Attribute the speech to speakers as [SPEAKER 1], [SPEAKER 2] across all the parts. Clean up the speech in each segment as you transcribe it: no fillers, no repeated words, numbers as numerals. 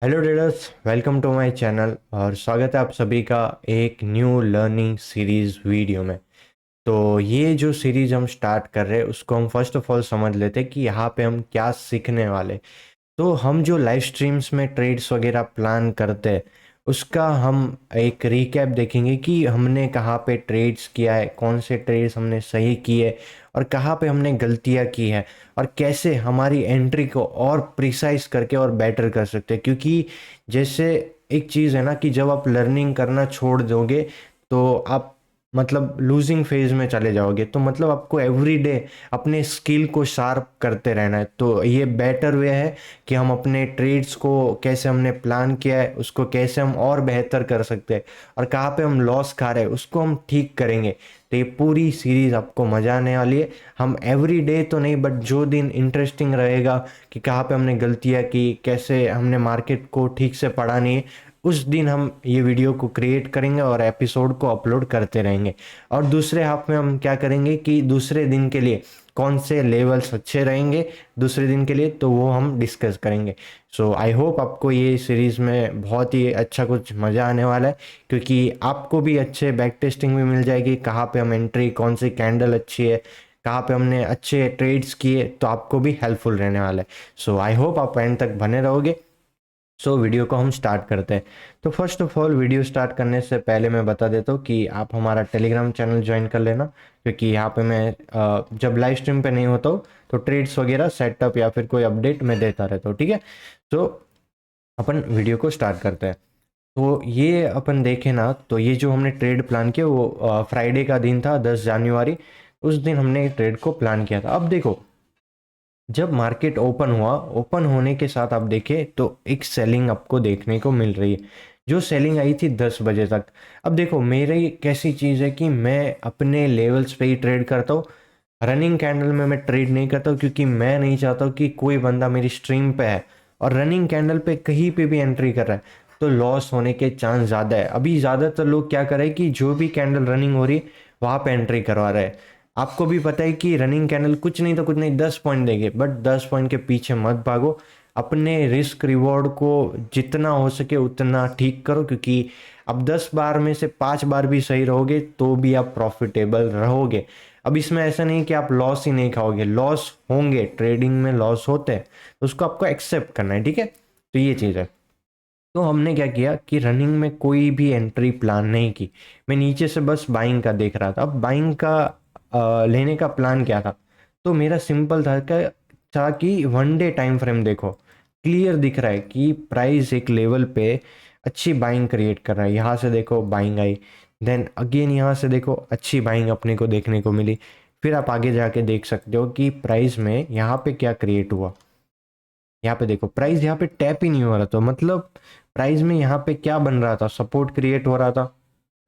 [SPEAKER 1] Hello traders, welcome to my channel और स्वागत है आप सभी का एक न्यू लर्निंग सीरीज़ वीडियो में। तो ये जो सीरीज़ हम स्टार्ट कर रहे हैं उसको हम फर्स्ट ऑफ ऑल समझ लेते हैं कि यहाँ पे हम क्या सीखने वाले। तो हम जो लाइव स्ट्रीम्स में ट्रेड्स वगैरह प्लान करते हैं उसका हम एक रिकैप देखेंगे कि हमने कहाँ पे ट्रेड्स किया है, कौन से ट्रेड्स हमने सही किए और कहाँ पे हमने गलतियाँ की है और कैसे हमारी एंट्री को और प्रिसाइज करके और बेटर कर सकते हैं। क्योंकि जैसे एक चीज़ है ना कि जब आप लर्निंग करना छोड़ दोगे तो आप मतलब लूजिंग फेज में चले जाओगे। तो मतलब आपको एवरी डे अपने स्किल को शार्प करते रहना है। तो ये बेटर वे है कि हम अपने ट्रेड्स को कैसे हमने प्लान किया है उसको कैसे हम और बेहतर कर सकते हैं और कहाँ पे हम लॉस खा रहे हैं उसको हम ठीक करेंगे। तो ये पूरी सीरीज आपको मजा आने वाली है। हम एवरी डे तो नहीं बट जो दिन इंटरेस्टिंग रहेगा कि कहाँ पे हमने गलतियाँ की, कैसे हमने मार्केट को ठीक से पढ़ा नहीं है, उस दिन हम ये वीडियो को क्रिएट करेंगे और एपिसोड को अपलोड करते रहेंगे। और दूसरे हाफ में हम क्या करेंगे कि दूसरे दिन के लिए कौन से लेवल्स अच्छे रहेंगे दूसरे दिन के लिए, तो वो हम डिस्कस करेंगे। सो आई होप आपको ये सीरीज़ में बहुत ही अच्छा कुछ मज़ा आने वाला है, क्योंकि आपको भी अच्छे बैक टेस्टिंग भी मिल जाएगी, कहाँ पे हम एंट्री, कौन सी कैंडल अच्छी है, कहाँ पे हमने अच्छे ट्रेड्स किए, तो आपको भी हेल्पफुल रहने वाला है। सो आई होप आप एंड तक बने रहोगे। वीडियो को हम स्टार्ट करते हैं। तो first of all video start करने से पहले मैं बता देता हूँ कि आप हमारा टेलीग्राम चैनल ज्वाइन कर लेना, क्योंकि यहाँ पे मैं जब लाइव स्ट्रीम पे नहीं होता हूँ तो ट्रेड्स वगैरह सेटअप या फिर कोई अपडेट मैं देता रहता हूँ। ठीक है, तो अपन वीडियो को स्टार्ट करते हैं। तो ये अपन देखें ना, तो ये जो हमने ट्रेड प्लान किया वो फ्राइडे का दिन था, 10 जनवरी। उस दिन हमने ट्रेड को प्लान किया था। अब देखो, जब मार्केट ओपन हुआ, ओपन होने के साथ आप देखें तो एक सेलिंग आपको देखने को मिल रही है, जो सेलिंग आई थी 10 बजे तक। अब देखो, मेरी कैसी चीज़ है कि मैं अपने लेवल्स पे ही ट्रेड करता हूँ। रनिंग कैंडल में मैं ट्रेड नहीं करता हूँ, क्योंकि मैं नहीं चाहता हूँ कि कोई बंदा मेरी स्ट्रीम पे है और रनिंग कैंडल पे कहीं पे भी एंट्री कर रहा है तो लॉस होने के चांस ज़्यादा है। अभी ज़्यादातर लोग क्या कर रहे हैं कि जो भी कैंडल रनिंग हो रही है वहाँ पे एंट्री करवा रहे हैं। आपको भी पता है कि रनिंग कैंडल कुछ नहीं तो कुछ नहीं 10 पॉइंट देंगे, बट 10 पॉइंट के पीछे मत भागो। अपने रिस्क रिवॉर्ड को जितना हो सके उतना ठीक करो, क्योंकि अब 10 बार में से 5 बार भी सही रहोगे तो भी आप प्रॉफिटेबल रहोगे। अब इसमें ऐसा नहीं कि आप लॉस ही नहीं खाओगे, लॉस होंगे, ट्रेडिंग में लॉस होते हैं, तो उसको आपको एक्सेप्ट करना है। ठीक है, तो ये चीज़ है। तो हमने क्या किया कि रनिंग में कोई भी एंट्री प्लान नहीं की। मैं नीचे से बस बाइंग का देख रहा था। अब बाइंग का लेने का प्लान क्या था, तो मेरा सिंपल था कि 1 डे टाइम फ्रेम देखो, क्लियर दिख रहा है कि प्राइस एक लेवल पे अच्छी बाइंग क्रिएट कर रहा है। यहाँ से देखो बाइंग आई, देन अगेन यहाँ से देखो अच्छी बाइंग अपने को देखने को मिली। फिर आप आगे जाके देख सकते हो कि प्राइस में यहाँ पे क्या क्रिएट हुआ। यहाँ पे देखो प्राइस यहाँ पे टैप ही नहीं हो रहा था, मतलब प्राइस में यहाँ पे क्या बन रहा था, सपोर्ट क्रिएट हो रहा था,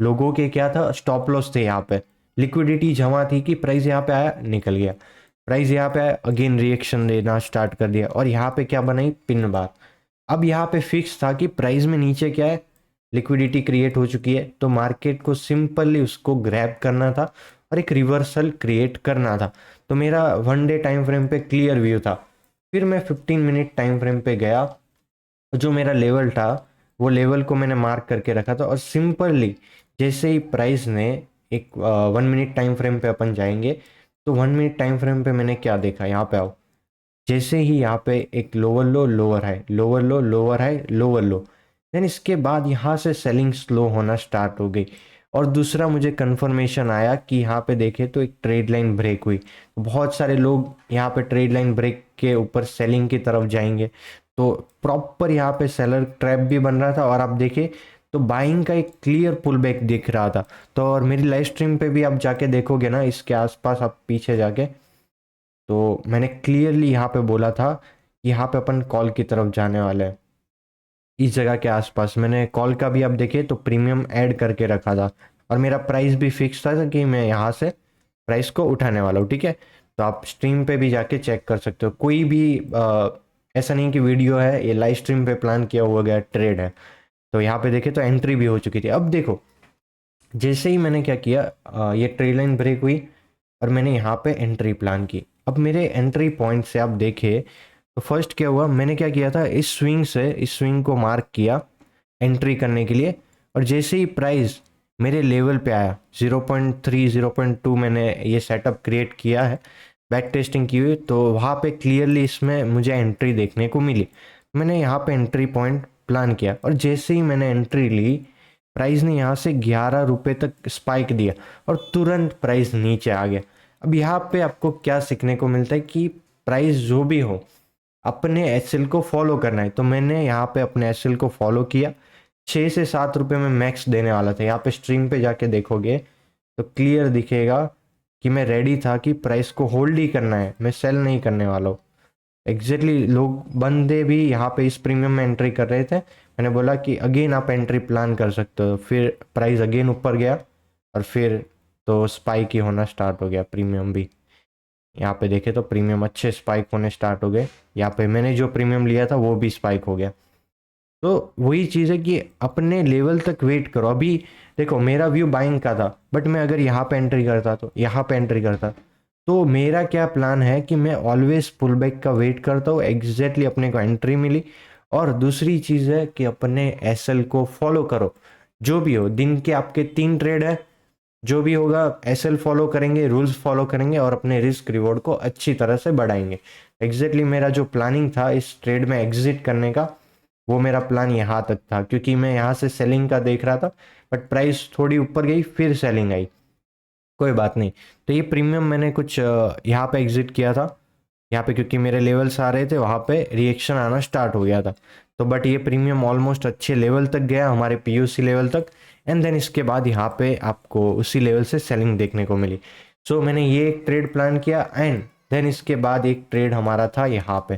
[SPEAKER 1] लोगों के क्या था, स्टॉप लॉस थे, यहाँ पे लिक्विडिटी जमा थी कि प्राइस यहाँ पे आया निकल गया, प्राइस यहाँ पे आया अगेन रिएक्शन देना स्टार्ट कर दिया और यहाँ पे क्या बनाई, पिन बार। अब यहाँ पे फिक्स था कि प्राइस में नीचे क्या है, लिक्विडिटी क्रिएट हो चुकी है, तो मार्केट को सिंपली उसको ग्रैब करना था और एक रिवर्सल क्रिएट करना था। तो मेरा 1 डे टाइम फ्रेम पे क्लियर व्यू था। फिर मैं 15 मिनट टाइम फ्रेम पे गया, जो मेरा लेवल था वो लेवल को मैंने मार्क करके रखा था और सिंपली जैसे ही प्राइस ने एक 1 मिनट टाइम फ्रेम पे अपन जाएंगे, तो 1 मिनट टाइम फ्रेम पे मैंने क्या देखा, यहाँ पे आओ, जैसे ही यहाँ पे एक lower low lower high, lower low lower high lower low, then इसके बाद यहाँ से सेलिंग स्लो होना स्टार्ट हो गई। और दूसरा मुझे कंफर्मेशन आया कि यहाँ पे देखे तो एक ट्रेड लाइन ब्रेक हुई, तो बहुत सारे लोग यहाँ पे ट्रेड लाइन ब्रेक के ऊपर सेलिंग की तरफ जाएंगे। तो प्रॉपर यहाँ पे सेलर ट्रैप भी बन रहा था और आप देखे तो बाइंग का एक क्लियर पुल बैक दिख रहा था। तो और मेरी लाइव स्ट्रीम पे भी आप जाके देखोगे ना, इसके आसपास आप पीछे जाके, तो मैंने क्लियरली यहाँ पे बोला था कि यहाँ पे अपन कॉल की तरफ जाने वाले हैं। इस जगह के आसपास मैंने कॉल का भी आप देखे तो प्रीमियम ऐड करके रखा था और मेरा प्राइस भी फिक्स था कि मैं यहाँ से प्राइस को उठाने वाला हूँ। ठीक है, तो आप स्ट्रीम पे भी जाके चेक कर सकते हो, कोई भी ऐसा नहीं कि वीडियो है, ये लाइव स्ट्रीम पे प्लान किया हुआ गया ट्रेड है। तो यहाँ पे देखे तो एंट्री भी हो चुकी थी। अब देखो, जैसे ही मैंने क्या किया, ये ट्रेड लाइन ब्रेक हुई और मैंने यहाँ पे एंट्री प्लान की। अब मेरे एंट्री पॉइंट से आप देखे तो तो फर्स्ट क्या हुआ, मैंने क्या किया था, इस स्विंग को मार्क किया एंट्री करने के लिए, और जैसे ही प्राइस मेरे लेवल पे आया 0.3 0.2 मैंने ये सेटअप क्रिएट किया है, बैक टेस्टिंग की हुई, तो वहाँ पे क्लियरली इसमें मुझे एंट्री देखने को मिली। मैंने यहाँ पे एंट्री पॉइंट प्लान किया, और जैसे ही मैंने एंट्री ली, प्राइस ने यहाँ से 11 रुपये तक स्पाइक दिया और तुरंत प्राइस नीचे आ गया। अब यहाँ पे आपको क्या सीखने को मिलता है कि प्राइस जो भी हो अपने एसएल को फॉलो करना है। तो मैंने यहाँ पे अपने एसएल को फॉलो किया, 6 से 7 रुपये में मैक्स देने वाला था। यहाँ पे स्ट्रीम पे जाके देखोगे तो क्लियर दिखेगा कि मैं रेडी था कि प्राइस को होल्ड ही करना है, मैं सेल नहीं करने वाला हूँ। एग्जैक्टली लोग बंदे भी यहाँ पे इस प्रीमियम में एंट्री कर रहे थे। मैंने बोला कि अगेन आप एंट्री प्लान कर सकते हो, फिर प्राइस अगेन ऊपर गया और फिर तो स्पाइक ही होना स्टार्ट हो गया प्रीमियम भी। यहाँ पे देखे तो प्रीमियम अच्छे स्पाइक होने स्टार्ट हो गए। यहाँ पे मैंने जो प्रीमियम लिया था वो भी स्पाइक हो गया। तो वही चीज़ है कि अपने लेवल तक वेट करो। अभी देखो मेरा व्यू बाइंग का था, बट मैं अगर यहाँ पे एंट्री करता तो यहाँ पे एंट्री करता, तो मेरा क्या प्लान है कि मैं ऑलवेज पुल बैक का वेट करता हूँ। एग्जैक्टली अपने को एंट्री मिली। और दूसरी चीज़ है कि अपने एसएल को फॉलो करो, जो भी हो। दिन के आपके 3 ट्रेड है, जो भी होगा एसएल फॉलो करेंगे, रूल्स फॉलो करेंगे और अपने रिस्क रिवॉर्ड को अच्छी तरह से बढ़ाएंगे। एग्जैक्टली मेरा जो प्लानिंग था इस ट्रेड में एग्जिट करने का, वो मेरा प्लान यहाँ तक था, क्योंकि मैं यहाँ से सेलिंग का देख रहा था, बट प्राइस थोड़ी ऊपर गई फिर सेलिंग आई, कोई बात नहीं। तो ये प्रीमियम मैंने कुछ यहाँ पे एग्जिट किया था, यहाँ पे क्योंकि मेरे लेवल्स आ रहे थे, वहाँ पे रिएक्शन आना स्टार्ट हो गया था। तो बट ये प्रीमियम ऑलमोस्ट अच्छे लेवल तक गया, हमारे पीयूसी लेवल तक, एंड देन इसके बाद यहाँ पे आपको उसी लेवल से सेलिंग देखने को मिली। सो मैंने ये एक ट्रेड प्लान किया, एंड देन इसके बाद एक ट्रेड हमारा था यहाँ पे,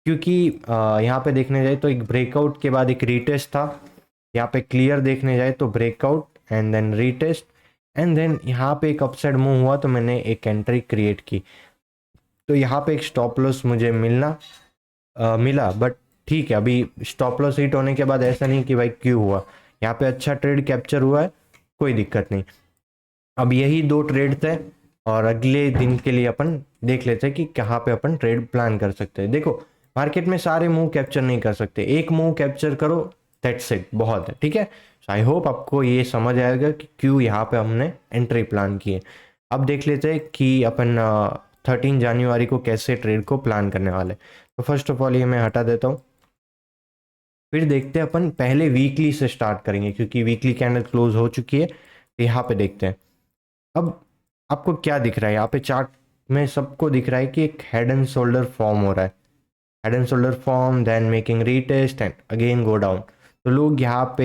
[SPEAKER 1] क्योंकि यहाँ पे देखने जाए तो एक ब्रेकआउट के बाद एक रीटेस्ट था। यहाँ पे क्लियर देखने जाए तो breakout and then retest, and then यहाँ पे एक अपसाइड मूव हुआ तो मैंने एक एंट्री क्रिएट की। तो यहाँ पे एक स्टॉप लॉस मुझे मिला, बट ठीक है, अभी स्टॉप लॉस हिट होने के बाद ऐसा नहीं कि भाई क्यों हुआ, यहाँ पे अच्छा ट्रेड कैप्चर हुआ है, कोई दिक्कत नहीं। अब यही 2 ट्रेड थे, और अगले दिन के लिए अपन देख लेते हैं कि कहाँ पे अपन ट्रेड प्लान कर सकते हैं। देखो मार्केट में सारे मूव कैप्चर नहीं कर सकते, एक मूव कैप्चर करो, दैट्स इट, बहुत है, ठीक है। आई होप आपको ये समझ आएगा कि क्यों यहाँ पे हमने एंट्री प्लान की है। अब देख लेते हैं कि अपन 13 जनवरी को कैसे ट्रेड को प्लान करने वाले। तो फर्स्ट ऑफ ऑल ये मैं हटा देता हूँ, फिर देखते हैं अपन पहले वीकली से स्टार्ट करेंगे, क्योंकि वीकली कैंडल क्लोज हो चुकी है। तो यहाँ पे देखते हैं। अब आपको क्या दिख रहा है, यहाँ पे चार्ट में सबको दिख रहा है कि एक हेड एंड शोल्डर फॉर्म हो रहा है, head and shoulder form, then making retest and again go down. तो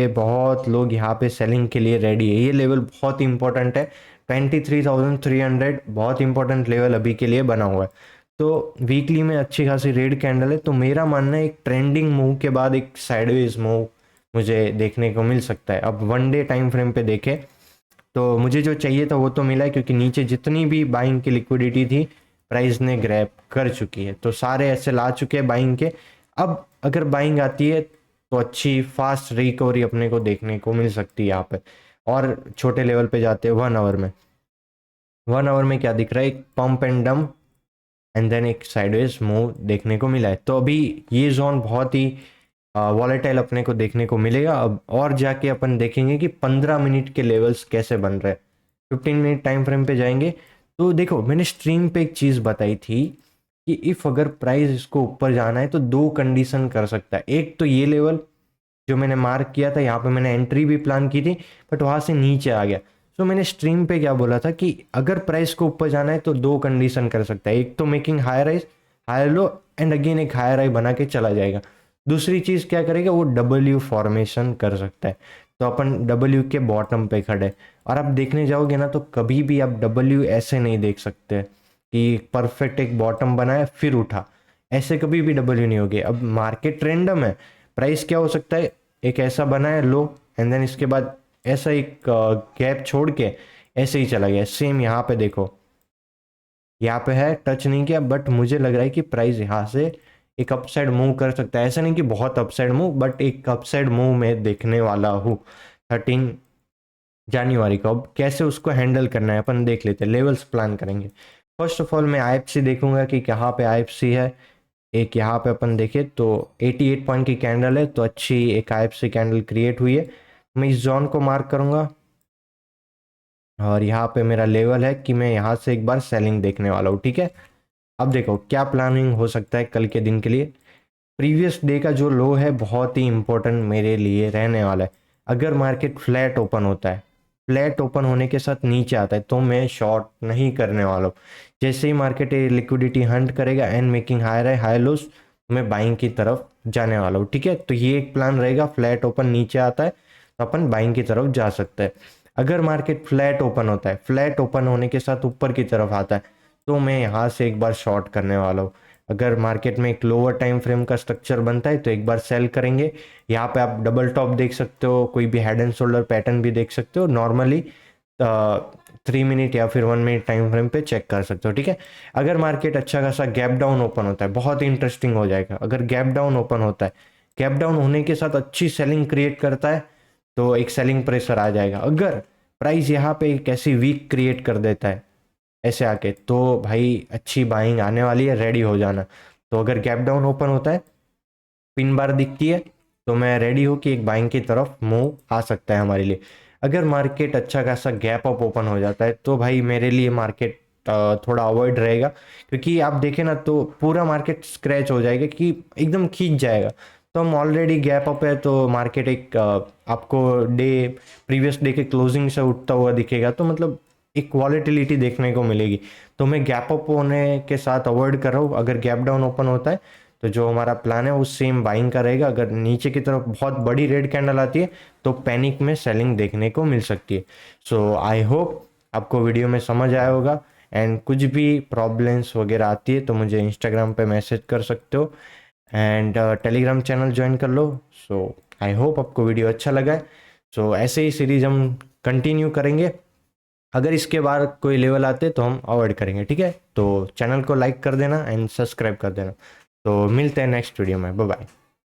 [SPEAKER 1] बहुत लोग यहाँ पे सेलिंग के लिए रेडी है। ये लेवल बहुत इंपॉर्टेंट है, 23,300 बहुत इंपॉर्टेंट लेवल अभी के लिए बना हुआ है। तो वीकली में अच्छी खासी रेड कैंडल है, तो मेरा मानना है एक ट्रेंडिंग मूव के बाद एक साइडवेज मूव मुझे देखने को मिल सकता है। अब 1 डे टाइम फ्रेम पे देखें तो मुझे जो चाहिए था वो तो मिला है, क्योंकि नीचे जितनी भी बाइंग की लिक्विडिटी थी प्राइस ने ग्रैब कर चुकी है, तो सारे ऐसे ला चुके हैं बाइंग के। अब अगर बाइंग आती है तो अच्छी फास्ट रिकवरी अपने को देखने को मिल सकती है यहाँ पे। और छोटे लेवल पे जाते हैं 1 आवर में, 1 आवर में क्या दिख रहा है, एक pump and dump and then एक साइडवेज मूव देखने को मिला है। तो अभी ये जोन बहुत ही वॉलेटाइल अपने को देखने को मिलेगा। अब और जाके अपन देखेंगे कि 15 मिनट के लेवल्स कैसे बन रहे हैं। 15 मिनट टाइम फ्रेम पे जाएंगे तो देखो मैंने स्ट्रीम पे एक चीज़ बताई थी कि इफ़ अगर प्राइस इसको ऊपर जाना है तो 2 कंडीशन कर सकता है। एक तो ये लेवल जो मैंने मार्क किया था, यहाँ पे मैंने एंट्री भी प्लान की थी, बट वहाँ से नीचे आ गया। सो मैंने स्ट्रीम पे क्या बोला था कि अगर प्राइस को ऊपर जाना है तो 2 कंडीशन कर सकता है। एक तो making higher rise higher low and again एक हायर हाई बना के चला जाएगा। दूसरी चीज़ क्या करेगा, वो डब्ल्यू फॉर्मेशन कर सकता है। तो अपन डब्ल्यू के बॉटम पे खड़े, और आप देखने जाओगे ना तो कभी भी आप डब्ल्यू ऐसे नहीं देख सकते कि परफेक्ट एक बॉटम बनाया फिर उठा, ऐसे कभी भी डब्ल्यू नहीं होगी। अब मार्केट रैंडम है, प्राइस क्या हो सकता है, एक ऐसा बना है लो एंड देन इसके बाद ऐसा एक गैप छोड़ के ऐसे ही चला गया। सेम यहाँ पे देखो, यहाँ पे है, टच नहीं किया, बट मुझे लग रहा है कि प्राइस यहाँ से एक अपसाइड मूव कर सकता है। ऐसा नहीं कि बहुत अपसाइड मूव, बट एक अपसाइड मूव मैं देखने वाला हूँ 13 जनवरी को। अब कैसे उसको हैंडल करना है अपन देख लेते हैं, लेवल्स प्लान करेंगे। फर्स्ट ऑफ ऑल मैं आईएफसी देखूंगा कि कहाँ पे आईएफसी है। एक यहाँ पे अपन देखें तो 88 पॉइंट की कैंडल है, तो अच्छी एक IFC कैंडल क्रिएट हुई है। मैं इस जोन को मार्क करूंगा और यहाँ पे मेरा लेवल है कि मैं यहाँ से एक बार सेलिंग देखने वाला हूँ, ठीक है। अब देखो क्या प्लानिंग हो सकता है कल के दिन के लिए। प्रीवियस डे का जो लो है बहुत ही इंपॉर्टेंट मेरे लिए रहने वाला है। अगर मार्केट फ्लैट ओपन होता है, फ्लैट ओपन होने के साथ नीचे आता है, तो मैं शॉर्ट नहीं करने वाला हूँ। जैसे ही मार्केट लिक्विडिटी हंट करेगा एंड मेकिंग हायर है हाई लोस, मैं बाइंग की तरफ जाने वाला हूँ, ठीक है। तो ये एक प्लान रहेगा, फ्लैट ओपन नीचे आता है तो अपन बाइंग की तरफ जा सकते हैं। अगर मार्केट फ्लैट ओपन होता है, फ्लैट ओपन होने के साथ ऊपर की तरफ आता है, तो मैं यहाँ से एक बार शॉर्ट करने वाला हूँ। अगर मार्केट में एक लोअर टाइम फ्रेम का स्ट्रक्चर बनता है तो एक बार सेल करेंगे। यहाँ पे आप डबल टॉप देख सकते हो, कोई भी हेड एंड शोल्डर पैटर्न भी देख सकते हो, नॉर्मली 3 मिनट या फिर 1 मिनट टाइम फ्रेम पे चेक कर सकते हो, ठीक है। अगर मार्केट अच्छा खासा गैप डाउन ओपन होता है, बहुत ही इंटरेस्टिंग हो जाएगा। अगर गैप डाउन ओपन होता है, गैप डाउन होने के साथ अच्छी सेलिंग क्रिएट करता है, तो एक सेलिंग प्रेशर आ जाएगा। अगर प्राइस यहाँ पे एक ऐसी वीक क्रिएट कर देता है ऐसे आके, तो भाई अच्छी बाइंग आने वाली है, रेडी हो जाना। तो अगर गैप डाउन ओपन होता है, पिन बार दिखती है, तो मैं रेडी हूँ कि एक बाइंग की तरफ मूव आ सकता है हमारे लिए। अगर मार्केट अच्छा खासा गैप अप ओपन हो जाता है, तो भाई मेरे लिए मार्केट थोड़ा अवॉइड रहेगा, क्योंकि आप देखें ना तो पूरा मार्केट स्क्रैच हो जाएगा कि एकदम खींच जाएगा। तो हम ऑलरेडी गैप अप है, तो मार्केट एक आपको डे प्रीवियस डे के क्लोजिंग से उठता हुआ दिखेगा, तो मतलब एक वॉलेटिलिटी देखने को मिलेगी। तो मैं गैप अप होने के साथ अवॉइड कर रहा हूँ। अगर गैप डाउन ओपन होता है तो जो हमारा प्लान है वो सेम बाइंग का रहेगा। अगर नीचे की तरफ बहुत बड़ी रेड कैंडल आती है तो पैनिक में सेलिंग देखने को मिल सकती है। सो आई होप आपको वीडियो में समझ आया होगा। एंड कुछ भी प्रॉब्लम्स वगैरह आती है तो मुझे इंस्टाग्राम पे मैसेज कर सकते हो, एंड टेलीग्राम चैनल ज्वाइन कर लो। सो आई होप आपको वीडियो अच्छा लगा है। सो ऐसे ही सीरीज हम कंटिन्यू करेंगे। अगर इसके बाद कोई लेवल आते तो हम अवॉइड करेंगे, ठीक है। तो चैनल को लाइक कर देना एंड सब्सक्राइब कर देना। तो मिलते हैं नेक्स्ट वीडियो में, बाय बाय।